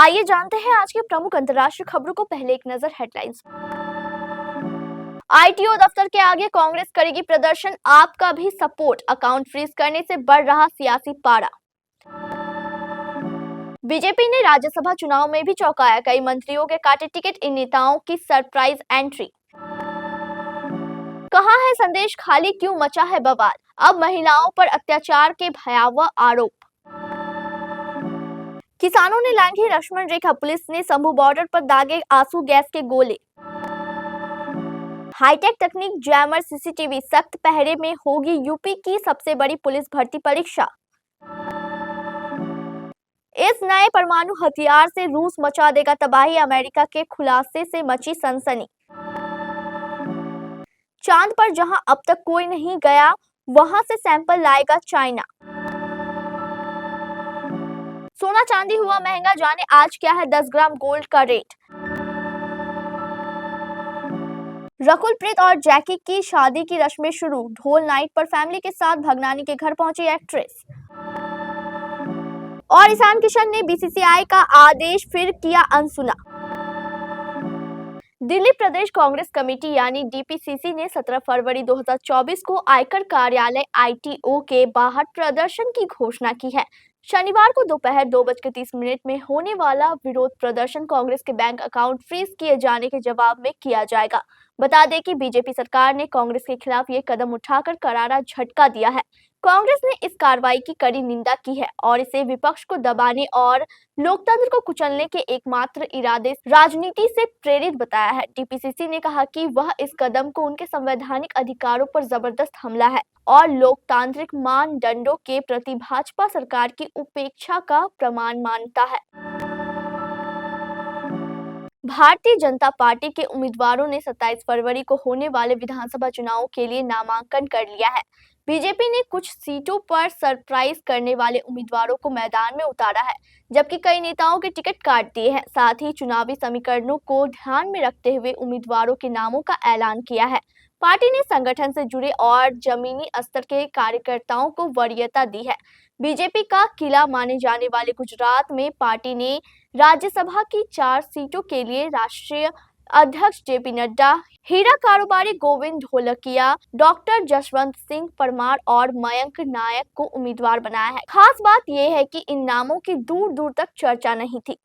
आइए जानते हैं आज के प्रमुख अंतर्राष्ट्रीय खबरों को। पहले एक नजर हेडलाइंस। आईटीओ दफ्तर के आगे कांग्रेस करेगी प्रदर्शन, आपका भी सपोर्ट, अकाउंट फ्रीज करने से बढ़ रहा सियासी पारा। बीजेपी ने राज्यसभा चुनाव में भी चौंकाया, कई मंत्रियों के काटे टिकट, इन नेताओं की सरप्राइज एंट्री। कहां है संदेश खाली, क्यों मचा है बवाल, अब महिलाओं पर अत्याचार के भयावह आरोप। किसानों ने लांघी लक्ष्मण रेखा, पुलिस ने शंभू बॉर्डर पर दागे आंसू गैस के गोले। हाईटेक तकनीक, जैमर, सीसीटीवी, सख्त पहरे में होगी यूपी की सबसे बड़ी पुलिस भर्ती परीक्षा। इस नए परमाणु हथियार से रूस मचा देगा तबाही, अमेरिका के खुलासे से मची सनसनी। चांद पर जहां अब तक कोई नहीं गया, वहां से सैंपल लाएगा चाइना। सोना चांदी हुआ महंगा, जाने आज क्या है 10 ग्राम गोल्ड का रेट। रकुल प्रीत और जैकी की शादी की रस्में शुरू, ढोल नाइट पर फैमिली के साथ भगनानी के घर पहुंची एक्ट्रेस। और ईशान किशन ने बीसीसीआई का आदेश फिर किया अनसुना। दिल्ली प्रदेश कांग्रेस कमेटी यानी डीपीसीसी ने 17 फरवरी 2024 को आयकर कार्यालय आईटीओ के बाहर प्रदर्शन की घोषणा की है। शनिवार को दोपहर 2:30 में होने वाला विरोध प्रदर्शन कांग्रेस के बैंक अकाउंट फ्रीज किए जाने के जवाब में किया जाएगा। बता दें कि बीजेपी सरकार ने कांग्रेस के खिलाफ ये कदम उठाकर करारा झटका दिया है। कांग्रेस ने इस कार्रवाई की कड़ी निंदा की है और इसे विपक्ष को दबाने और लोकतंत्र को कुचलने के एकमात्र इरादे राजनीति से प्रेरित बताया है। टीपीसीसी ने कहा कि वह इस कदम को उनके संवैधानिक अधिकारों पर जबरदस्त हमला है और लोकतांत्रिक मानदंडों के प्रति भाजपा सरकार की उपेक्षा का प्रमाण मानता है। भारतीय जनता पार्टी के उम्मीदवारों ने 27 फरवरी को होने वाले विधानसभा चुनाव के लिए नामांकन कर लिया है। बीजेपी ने कुछ सीटों पर सरप्राइज करने वाले उम्मीदवारों को मैदान में उतारा है, जबकि कई नेताओं के टिकट काट दिए हैं। साथ ही चुनावी समीकरणों को ध्यान में रखते हुए उम्मीदवारों के नामों का ऐलान किया है। पार्टी ने संगठन से जुड़े और जमीनी स्तर के कार्यकर्ताओं को वरीयता दी है। बीजेपी का किला माने जाने वाले गुजरात में पार्टी ने राज्यसभा की 4 सीटों के लिए राष्ट्रीय अध्यक्ष जेपी नड्डा, हीरा कारोबारी गोविंद ढोलकिया, डॉक्टर जसवंत सिंह परमार और मयंक नायक को उम्मीदवार बनाया है। खास बात यह है कि इन नामों की दूर दूर तक चर्चा नहीं थी।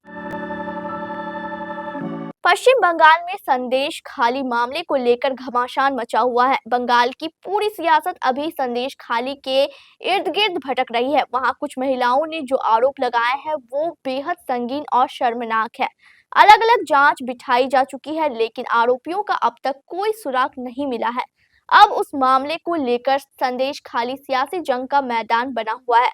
पश्चिम बंगाल में संदेश खाली मामले को लेकर घमासान मचा हुआ है। बंगाल की पूरी सियासत अभी संदेश खाली के इर्द गिर्द भटक रही है। वहां कुछ महिलाओं ने जो आरोप लगाए हैं वो बेहद संगीन और शर्मनाक है। अलग अलग जांच बिठाई जा चुकी है, लेकिन आरोपियों का अब तक कोई सुराग नहीं मिला है। अब उस मामले को लेकर संदेश खाली सियासी जंग का मैदान बना हुआ है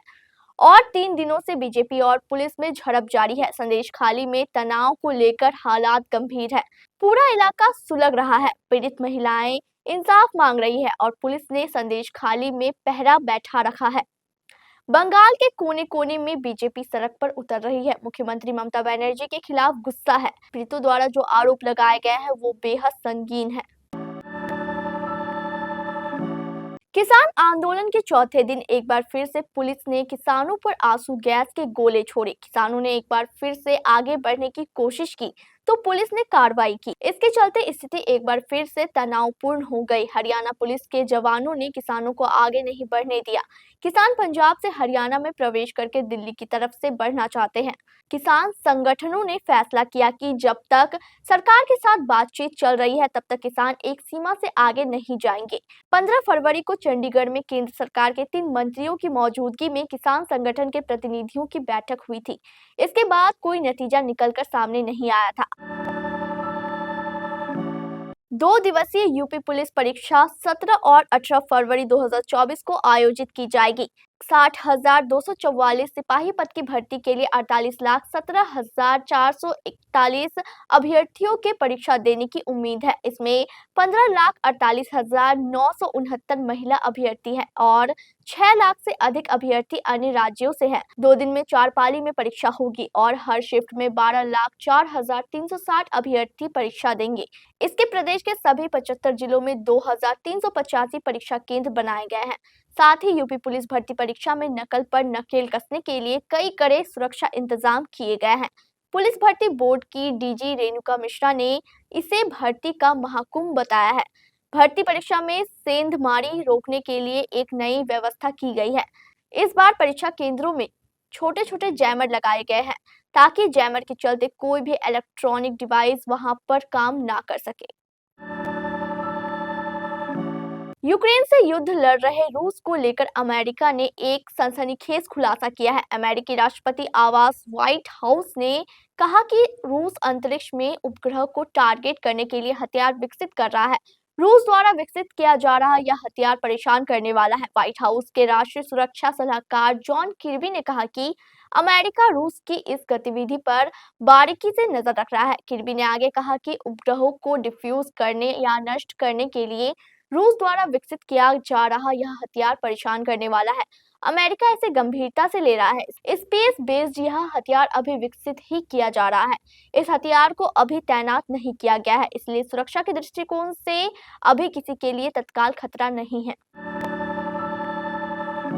और 3 दिनों से बीजेपी और पुलिस में झड़प जारी है। संदेश खाली में तनाव को लेकर हालात गंभीर है। पूरा इलाका सुलग रहा है। पीड़ित महिलाएं इंसाफ मांग रही है और पुलिस ने संदेश खाली में पहरा बैठा रखा है। बंगाल के कोने कोने में बीजेपी सड़क पर उतर रही है। मुख्यमंत्री ममता बनर्जी के खिलाफ गुस्सा है। पीड़ितों द्वारा जो आरोप लगाए गए हैं वो बेहद संगीन है। किसान आंदोलन के चौथे दिन एक बार फिर से पुलिस ने किसानों पर आंसू गैस के गोले छोड़े। किसानों ने एक बार फिर से आगे बढ़ने की कोशिश की तो पुलिस ने कार्रवाई की। इसके चलते स्थिति एक बार फिर से तनावपूर्ण हो गई। हरियाणा पुलिस के जवानों ने किसानों को आगे नहीं बढ़ने दिया। किसान पंजाब से हरियाणा में प्रवेश करके दिल्ली की तरफ से बढ़ना चाहते हैं। किसान संगठनों ने फैसला किया कि जब तक सरकार के साथ बातचीत चल रही है तब तक किसान एक सीमा से आगे नहीं जाएंगे। 15 फरवरी को चंडीगढ़ में केंद्र सरकार के 3 मंत्रियों की मौजूदगी में किसान संगठन के प्रतिनिधियों की बैठक हुई थी। इसके बाद कोई नतीजा निकलकर सामने नहीं आया था। 2 दिवसीय यूपी पुलिस परीक्षा 17 और 18 फरवरी 2024 को आयोजित की जाएगी। 60,244 सिपाही पद की भर्ती के लिए 48,17,441 अभ्यर्थियों के परीक्षा देने की उम्मीद है। इसमें 15,48,969 महिला अभ्यर्थी हैं और 6 लाख से अधिक अभ्यर्थी अन्य राज्यों से हैं। 2 दिन में 4 पाली में परीक्षा होगी और हर शिफ्ट में 12,04,360 अभ्यर्थी परीक्षा देंगे। इसके प्रदेश के सभी 75 जिलों में 2,385 परीक्षा केंद्र बनाए गए हैं। साथ ही यूपी पुलिस भर्ती परीक्षा में नकल पर नकेल कसने के लिए कई कड़े सुरक्षा इंतजाम किए गए हैं। पुलिस भर्ती बोर्ड की डीजी रेणुका मिश्रा ने इसे भर्ती का महाकुंभ बताया है। भर्ती परीक्षा में सेंधमारी रोकने के लिए एक नई व्यवस्था की गई है। इस बार परीक्षा केंद्रों में छोटे छोटे जैमर लगाए गए हैं ताकि जैमर के चलते कोई भी इलेक्ट्रॉनिक डिवाइस वहां पर काम ना कर सके। यूक्रेन से युद्ध लड़ रहे रूस को लेकर अमेरिका ने एक सनसनीखेज खुलासा किया है। अमेरिकी राष्ट्रपति आवास व्हाइट हाउस ने कहा कि रूस अंतरिक्ष में उपग्रह को टारगेट करने के लिए हथियार विकसित कर रहा है। रूस द्वारा विकसित किया जा रहा यह हथियार परेशान करने वाला है। व्हाइट हाउस के राष्ट्रीय सुरक्षा सलाहकार जॉन किर्बी ने कहा कि अमेरिका रूस की इस गतिविधि पर बारीकी से नजर रख रहा है। किर्बी ने आगे कहा कि उपग्रहों को डिफ्यूज करने या नष्ट करने के लिए रूस द्वारा विकसित किया जा रहा यह हथियार परेशान करने वाला है। अमेरिका इसे गंभीरता से ले रहा है। स्पेस बेस्ड यह हथियार अभी विकसित ही किया जा रहा है। इस हथियार को अभी तैनात नहीं किया गया है, इसलिए सुरक्षा के दृष्टिकोण से अभी किसी के लिए तत्काल खतरा नहीं है।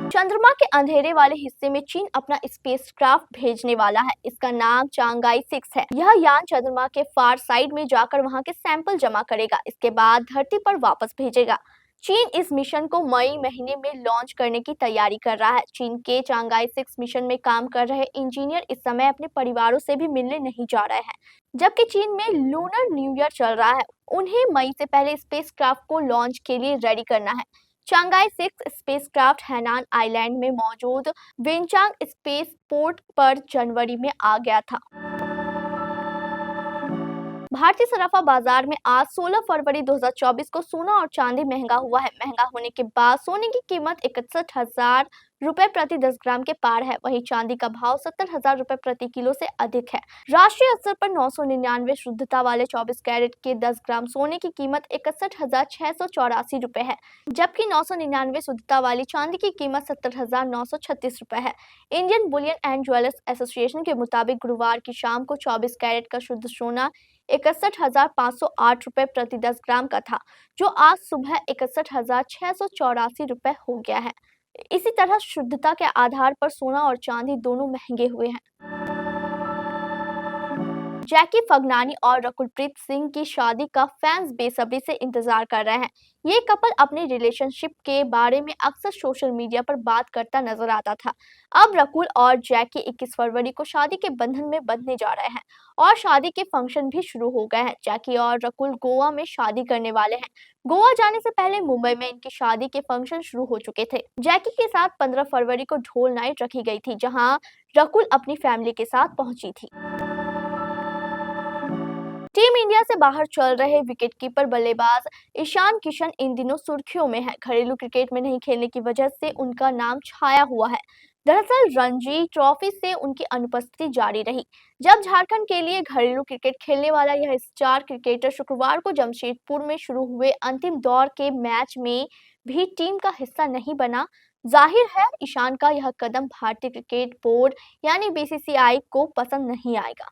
चंद्रमा के अंधेरे वाले हिस्से में चीन अपना स्पेसक्राफ्ट भेजने वाला है। इसका नाम चांगाई 6 है। यह यान चंद्रमा के फार साइड में जाकर वहां के सैंपल जमा करेगा। इसके बाद धरती पर वापस भेजेगा। चीन इस मिशन को मई महीने में लॉन्च करने की तैयारी कर रहा है। चीन के चांगाई 6 मिशन में काम कर रहे इंजीनियर इस समय अपने परिवारों से भी मिलने नहीं जा रहे हैं, जबकि चीन में लूनर न्यू ईयर चल रहा है। उन्हें मई से पहले स्पेसक्राफ्ट को लॉन्च के लिए रेडी करना है। चांगाई 6 स्पेसक्राफ्ट हैनान आइलैंड में मौजूद वेनचांग स्पेस पोर्ट पर जनवरी में आ गया था। भारतीय सराफा बाजार में आज 16 फरवरी 2024 को सोना और चांदी महंगा हुआ है। महंगा होने के बाद सोने की कीमत 61,000 रुपए प्रति 10 ग्राम के पार है। वहीं चांदी का भाव 70,000 रुपए प्रति किलो से अधिक है। राष्ट्रीय स्तर पर 999 शुद्धता वाले 24 कैरेट के 10 ग्राम सोने की कीमत 61,684 रुपए है, जबकि 999 शुद्धता वाली चांदी की कीमत 70,936 रुपए है। Indian Boolean and jewellers association के मुताबिक गुरुवार की शाम को 24 कैरेट का शुद्ध सोना 61,508 रुपए प्रति 10 ग्राम का था, जो आज सुबह 61,684 रुपए हो गया है। इसी तरह शुद्धता के आधार पर सोना और चांदी दोनों महंगे हुए हैं। जैकी फगनानी और रकुलप्रीत सिंह की शादी का फैंस बेसब्री से इंतजार कर रहे हैं। ये कपल अपने रिलेशनशिप के बारे में अक्सर सोशल मीडिया पर बात करता नजर आता था। अब रकुल और जैकी 21 फरवरी को शादी के बंधन में बंधने जा रहे हैं और शादी के फंक्शन भी शुरू हो गए हैं। जैकी और रकुल गोवा में शादी करने वाले हैं। गोवा जाने से पहले मुंबई में इनकी शादी के फंक्शन शुरू हो चुके थे। जैकी के साथ 15 फरवरी को ढोल नाइट रखी गई थी, जहां रकुल अपनी फैमिली के साथ पहुंची थी। टीम इंडिया से बाहर चल रहे विकेटकीपर बल्लेबाज ईशान किशन इन दिनों सुर्खियों में है। घरेलू क्रिकेट में नहीं खेलने की वजह से उनका नाम छाया हुआ है। दरअसल रणजी ट्रॉफी से उनकी अनुपस्थिति जारी रही। जब झारखंड के लिए घरेलू क्रिकेट खेलने वाला यह स्टार क्रिकेटर शुक्रवार को जमशेदपुर में शुरू हुए अंतिम दौर के मैच में भी टीम का हिस्सा नहीं बना, जाहिर है ईशान का यह कदम भारतीय क्रिकेट बोर्ड यानी बीसीसीआई को पसंद नहीं आएगा।